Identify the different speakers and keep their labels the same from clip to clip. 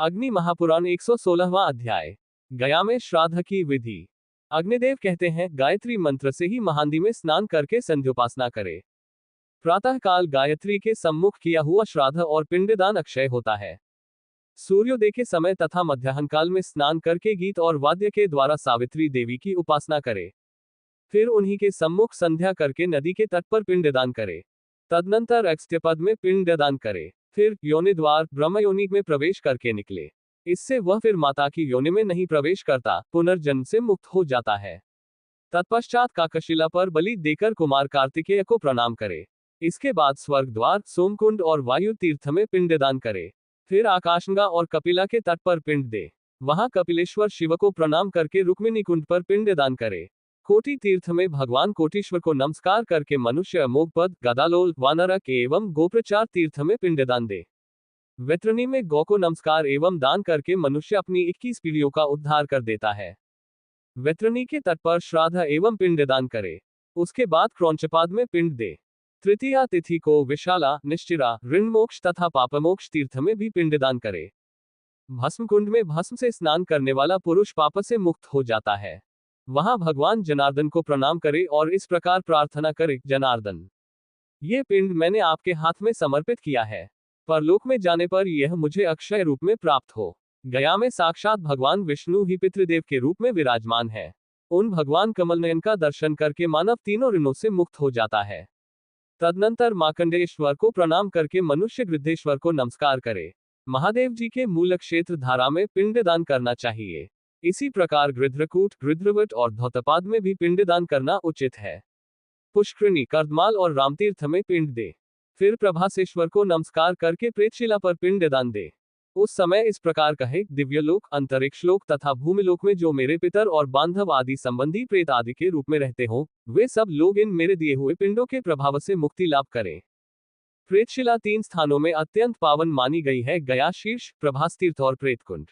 Speaker 1: अग्नि महापुराण 116वां अध्याय। गया में श्राद्ध की विधि। अग्निदेव कहते हैं, गायत्री मंत्र से ही महानदी में स्नान करके संध्योपासना करे। प्रातः काल गायत्री के सम्मुख किया हुआ श्राद्ध और पिंडदान अक्षय होता है। सूर्योदय के समय तथा मध्याह्न काल में स्नान करके गीत और वाद्य के द्वारा सावित्री देवी की उपासना करे। फिर उन्हीं के सम्मुख संध्या करके नदी के तट पर पिंडदान करे। तदनंतर अगस्त्यपद में पिंडदान करे। फिर योनि द्वार ब्रह्मयोनि में प्रवेश करके निकले। इससे वह फिर माता की योनि में नहीं प्रवेश करता, पुनर्जन्म से मुक्त हो जाता है। तत्पश्चात काकशिला पर बलि देकर कुमार कार्तिकेय को प्रणाम करे। इसके बाद स्वर्ग द्वार, सोमकुंड और वायु तीर्थ में पिंडदान करे। फिर आकाशगंगा और कपिला के तट पर पिंड दे। वहां कपिलेश्वर शिव को प्रणाम करके रुक्मिणी कुंड पर पिंडदान करे। कोटि तीर्थ में भगवान कोटीश्वर को नमस्कार करके मनुष्य अमोघपद, गदालोल, वानरक एवं गोप्रचार तीर्थ में पिंडदान दे। वैतरणी में गौ को नमस्कार एवं दान करके मनुष्य अपनी 21 पीढ़ियों का उद्धार कर देता है। वैतरणी के तट पर श्राद्ध एवं पिंडदान करे। उसके बाद क्रौंचपाद में पिंड दे। तृतीया तिथि को विशाला, निश्चिरा, ऋण मोक्ष तथा पापमोक्ष तीर्थ में भी पिंडदान करे। भस्म कुंड में भस्म से स्नान करने वाला पुरुष पाप से मुक्त हो जाता है। वहां भगवान जनार्दन को प्रणाम करे और इस प्रकार प्रार्थना करे, जनार्दन, ये पिंड मैंने आपके हाथ में समर्पित किया है। परलोक में जाने पर यह मुझे अक्षय रूप में प्राप्त हो। गया में साक्षात भगवान विष्णु ही पितृदेव के रूप में विराजमान है। उन भगवान कमलनयन का दर्शन करके मानव तीनों ऋणों से मुक्त हो जाता है। तदनंतर मार्कंडेयेश्वर को प्रणाम करके मनुष्य गृद्धेश्वर को नमस्कार करे। महादेव जी के मूल क्षेत्र धारा में पिंडदान करना चाहिए। इसी प्रकार गृध्रकूट, गृध्रवट और धौतपाद में भी पिंडदान करना उचित है। पुष्करिणी, कर्दमाल और रामतीर्थ में पिंड दे। फिर प्रभासेश्वर को नमस्कार करके प्रेतशिला पर पिंडदान दे। उस समय इस प्रकार कहे, दिव्यलोक, अंतरिक्षलोक तथा भूमिलोक में जो मेरे पितर और बांधव आदि संबंधी प्रेत आदि के रूप में रहते हो, वे सब लोग इन मेरे दिए हुए पिंडों के प्रभाव से मुक्ति लाभ करें। प्रेतशिला 3 स्थानों में अत्यंत पावन मानी गई है, गया शीर्ष, प्रभास तीर्थ और प्रेतकुंड।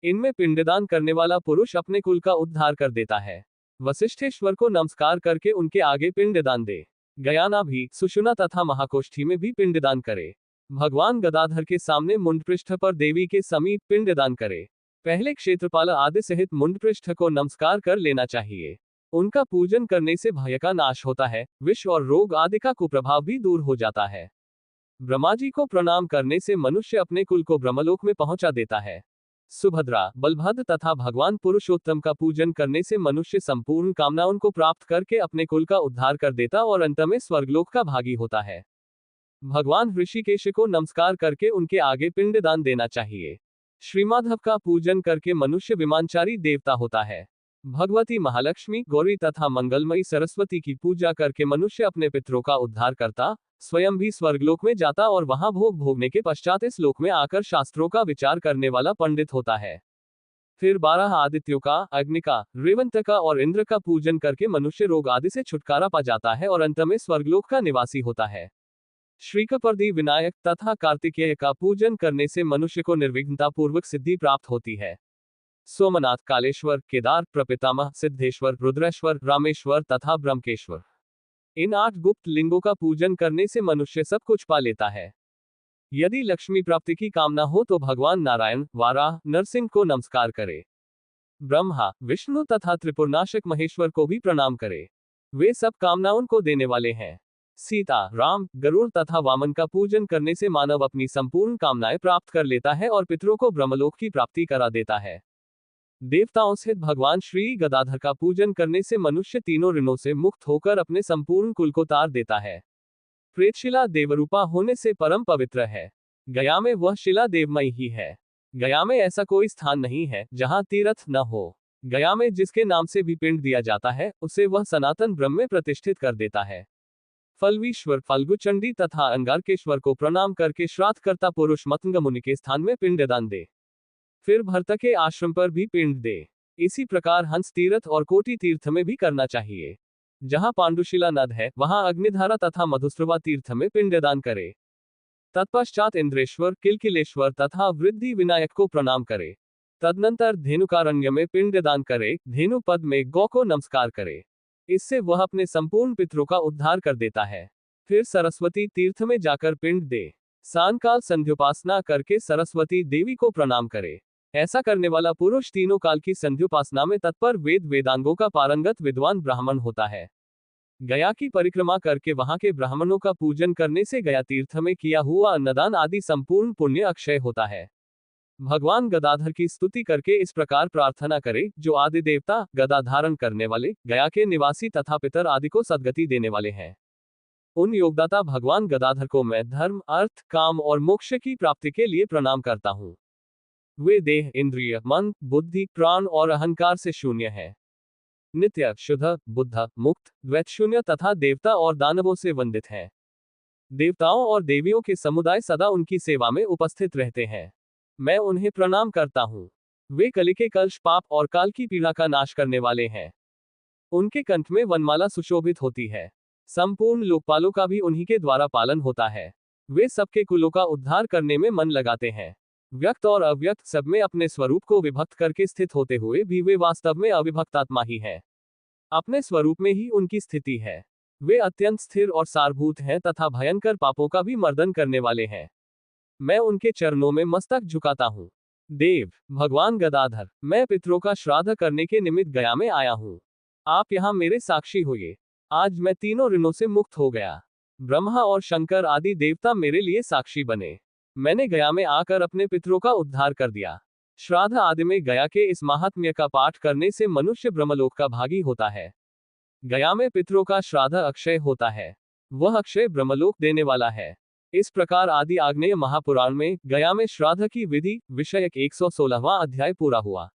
Speaker 1: इनमें पिंडदान करने वाला पुरुष अपने कुल का उद्धार कर देता है। वशिष्ठेश्वर को नमस्कार करके उनके आगे पिंडदान दे। गयानाभि, सुषुम्ना तथा महाकोष्ठी में भी पिंडदान करे। भगवान गदाधर के सामने मुंडपृष्ठ पर देवी के समीप पिंडदान करे। पहले क्षेत्रपाल आदि सहित मुंडपृष्ठ को नमस्कार कर लेना चाहिए। उनका पूजन करने से भय का नाश होता है, विष और रोग आदि का कुप्रभाव भी दूर हो जाता है। ब्रह्मा जी को प्रणाम करने से मनुष्य अपने कुल को ब्रह्मलोक में पहुंचा देता है। सुभद्रा, बलभद्र तथा भगवान पुरुषोत्तम का पूजन करने से मनुष्य संपूर्ण कामनाओं को प्राप्त करके अपने कुल का उद्धार कर देता और अंत में स्वर्गलोक का भागी होता है। भगवान ऋषिकेश को नमस्कार करके उनके आगे पिंडदान देना चाहिए। श्रीमाधव का पूजन करके मनुष्य विमानचारी देवता होता है। भगवती महालक्ष्मी, गौरी तथा मंगलमयी सरस्वती की पूजा करके मनुष्य अपने पितरों का उद्धार करता, स्वयं भी स्वर्गलोक में जाता और वहां भोग भोगने के पश्चात इस लोक में आकर शास्त्रों का विचार करने वाला पंडित होता है। फिर 12 आदित्यों का, अग्नि का, रेवंत का और इंद्र का पूजन करके मनुष्य रोग आदि से छुटकारा पा जाता है और अंत में स्वर्गलोक का निवासी होता है। श्रीकपर्दी, विनायक तथा कार्तिकेय का पूजन करने से मनुष्य को निर्विघ्नता पूर्वक सिद्धि प्राप्त होती है। सोमनाथ, कालेश्वर, केदार, प्रपितामह, सिद्धेश्वर, रुद्रेश्वर, रामेश्वर तथा ब्रह्मकेश्वर, इन 8 गुप्त लिंगों का पूजन करने से मनुष्य सब कुछ पा लेता है। यदि लक्ष्मी प्राप्ति की कामना हो तो भगवान नारायण, वाराह, नरसिंह को नमस्कार करे। ब्रह्मा, विष्णु तथा त्रिपुरनाशक महेश्वर को भी प्रणाम करे। वे सब कामनाओं को देने वाले हैं। सीता, राम, गरुड़ तथा वामन का पूजन करने से मानव अपनी संपूर्ण कामनाएं प्राप्त कर लेता है और पितरों को ब्रह्मलोक की प्राप्ति करा देता है। देवताओं सहित भगवान श्री गदाधर का पूजन करने से मनुष्य तीनों ऋणों से मुक्त होकर अपने संपूर्ण कुल को तार देता है। प्रेतशिला देवरूपा होने से परम पवित्र है। गया में वह शिला देवमयी ही है। गया में ऐसा कोई स्थान नहीं है जहां तीर्थ न हो। गया में जिसके नाम से भी पिंड दिया जाता है, उसे वह सनातन ब्रह्म में प्रतिष्ठित कर देता है। फल्वीश्वर, फल्गुचंडी तथा अंगारकेश्वर को प्रणाम करके श्राद्धकर्ता पुरुष मतंग मुनि के स्थान में पिंडदान दे। फिर भरत के आश्रम पर भी पिंड दे। इसी प्रकार हंस तीर्थ और कोटि तीर्थ में भी करना चाहिए। जहां पांडुशिला नद है, वहां अग्निधारा तथा मधुस्रवा तीर्थ में पिंडदान करे। तत्पश्चात इंद्रेश्वर, किलकिलेश्वर तथा वृद्धि विनायक को प्रणाम करे। तदनंतर धेनुकारण्य में पिंडदान करे। धेनु पद में गौ को नमस्कार करे। इससे वह अपने संपूर्ण पितरों का उद्धार कर देता है। फिर सरस्वती तीर्थ में जाकर पिंड दे। सायंकाल संध्योपासना करके सरस्वती देवी को प्रणाम करे। ऐसा करने वाला पुरुष तीनों काल की संध्योपासना में तत्पर वेद वेदांगों का पारंगत विद्वान ब्राह्मण होता है। गया की परिक्रमा करके वहां के ब्राह्मणों का पूजन करने से गया तीर्थ में किया हुआ अन्नदान आदि संपूर्ण पुण्य अक्षय होता है। भगवान गदाधर की स्तुति करके इस प्रकार प्रार्थना करे, जो आदि देवता गदा धारण करने वाले, गया के निवासी तथा पितर आदि को सद्गति देने वाले हैं। उन योगदाता भगवान गदाधर को मैं धर्म, अर्थ, काम और मोक्ष की प्राप्ति के लिए प्रणाम करता हूँ। वे देह, इंद्रिय, मन, बुद्धि, प्राण और अहंकार से शून्य है। नित्य, शुद्ध, बुद्ध, मुक्त, द्वैत शून्य तथा देवता और दानवों से वंदित है। देवताओं और देवियों के समुदाय सदा उनकी सेवा में उपस्थित रहते हैं। मैं उन्हें प्रणाम करता हूँ। वे कलि के कल्ष, पाप और काल की पीड़ा का नाश करने वाले हैं। उनके कंठ में वनमाला सुशोभित होती है। संपूर्ण लोकपालों का भी उन्हीं के द्वारा पालन होता है। वे सबके कुलों का उद्धार करने में मन लगाते हैं। व्यक्त और अव्यक्त सब में अपने स्वरूप को विभक्त करके स्थित होते हुए भी वे वास्तव में अविभक्त आत्मा ही है। अपने स्वरूप में ही उनकी स्थिति है। वे अत्यंत स्थिर और सारभूत हैं तथा भयंकर पापों का भी मर्दन करने वाले हैं। मैं उनके चरणों में मस्तक झुकाता हूँ। देव भगवान गदाधर, मैं पितरों का श्राद्ध करने के निमित्त गया में आया हूँ। आप यहाँ मेरे साक्षी होइए। आज मैं तीनों ऋणों से मुक्त हो गया। ब्रह्मा और शंकर आदि देवता मेरे लिए साक्षी बने। मैंने गया में आकर अपने पितरों का उद्धार कर दिया। श्राद्ध आदि में गया के इस महात्म्य का पाठ करने से मनुष्य ब्रह्मलोक का भागी होता है। गया में पितरों का श्राद्ध अक्षय होता है। वह अक्षय ब्रह्मलोक देने वाला है। इस प्रकार आदि आग्नेय महापुराण में गया में श्राद्ध की विधि विषयक 116वां अध्याय पूरा हुआ।